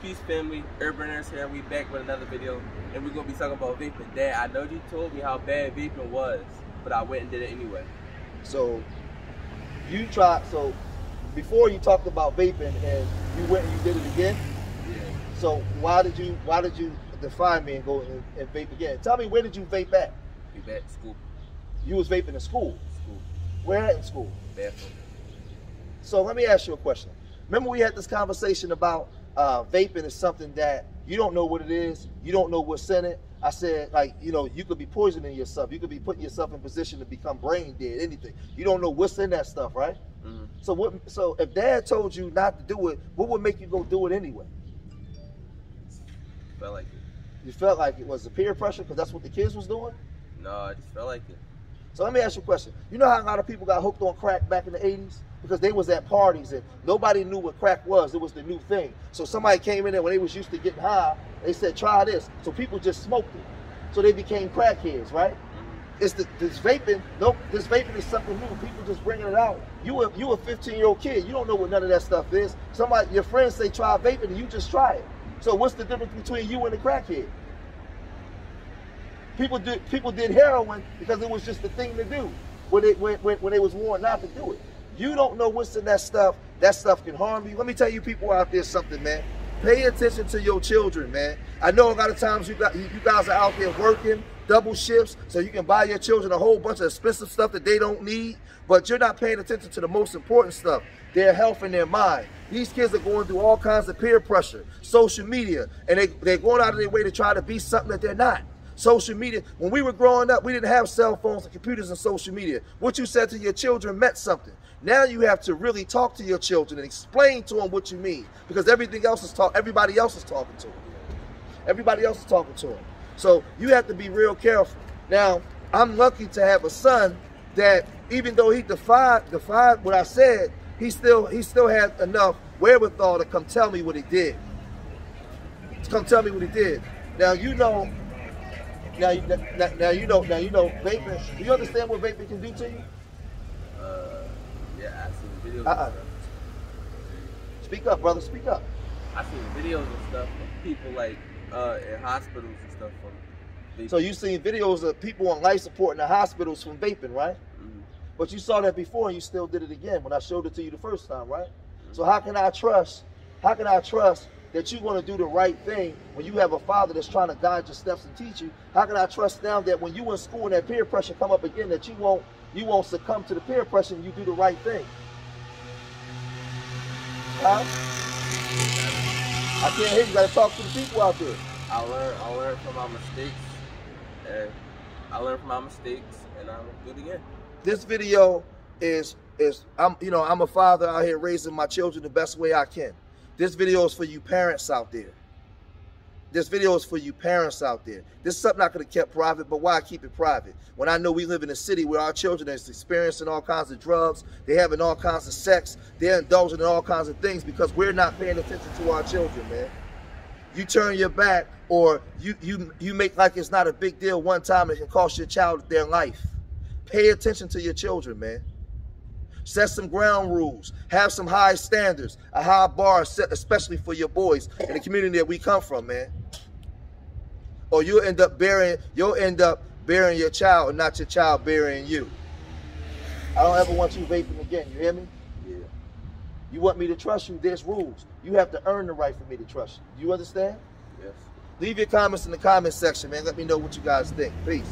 Peace, family. Urbaners here. We back with another video, and we're gonna be talking about vaping. Dad, I know you told me how bad vaping was, but I went and did it anyway. So you tried. So before you talked about vaping, and you went and you did it again. Yeah. So why did you defy me and go and vape again? Tell me, where did you vape at? We back to school. You was vaping in school. School. Where at in school? Bathroom. So let me ask you a question. Remember we had this conversation about vaping is something that you don't know what it is, you don't know what's in it. I said, like, you know, you could be poisoning yourself, you could be putting yourself in position to become brain dead, anything. You don't know what's in that stuff, right? Mm-hmm. So if Dad told you not to do it, what would make you go do it anyway? Felt like it. You felt like it was the peer pressure because that's what the kids was doing? No, I just felt like it. So let me ask you a question. You know how a lot of people got hooked on crack back in the 80s? Because they was at parties and nobody knew what crack was. It was the new thing. So somebody came in there when they was used to getting high, they said, try this. So people just smoked it. So they became crackheads, right? Mm-hmm. It's this vaping. Nope, this vaping is something new. People just bringing it out. You a 15-year-old kid. You don't know what none of that stuff is. Your friends say try vaping and you just try it. So what's the difference between you and the crackhead? People did heroin because it was just the thing to do when they was warned not to do it. You don't know what's in that stuff. That stuff can harm you. Let me tell you people out there something, man. Pay attention to your children, man. I know a lot of times you guys are out there working double shifts so you can buy your children a whole bunch of expensive stuff that they don't need, but you're not paying attention to the most important stuff, their health and their mind. These kids are going through all kinds of peer pressure, social media, and they're going out of their way to try to be something that they're not. Social media, when we were growing up, we didn't have cell phones and computers and social media. What you said to your children meant something. Now you have to really talk to your children and explain to them what you mean, because everybody else is talking to them. Everybody else is talking to them. So you have to be real careful. Now, I'm lucky to have a son that, even though he defied what I said, he still had enough wherewithal to come tell me what he did. Now you know. Now you know vaping. Do you understand what vaping can do to you? Yeah, I seen videos. Speak up, brother. Speak up. I seen videos and stuff of people like in hospitals and stuff from vaping. So you seen videos of people on life support in the hospitals from vaping, right? Mm-hmm. But you saw that before and you still did it again when I showed it to you the first time, right? Mm-hmm. So how can I trust that you're going to do the right thing when you have a father that's trying to guide your steps and teach you? How can I trust now that when you in school and that peer pressure come up again, that you won't succumb to the peer pressure and you do the right thing? Huh? I can't hear you. You got to talk to the people out there. I learn from my mistakes, and I'll do it again. This video is I'm a father out here raising my children the best way I can. This video is for you parents out there. This is something I could have kept private, but why keep it private? When I know we live in a city where our children are experiencing all kinds of drugs, they're having all kinds of sex, they're indulging in all kinds of things because we're not paying attention to our children, man. You turn your back or you make like it's not a big deal one time, it can cost your child their life. Pay attention to your children, man. Set some ground rules. Have some high standards. A high bar set especially for your boys in the community that we come from, man. Or you'll end up burying your child and not your child burying you. I don't ever want you vaping again. You hear me? Yeah. You want me to trust you, there's rules. You have to earn the right for me to trust you. Do you understand? Yes. Leave your comments in the comment section, man. Let me know what you guys think. Peace.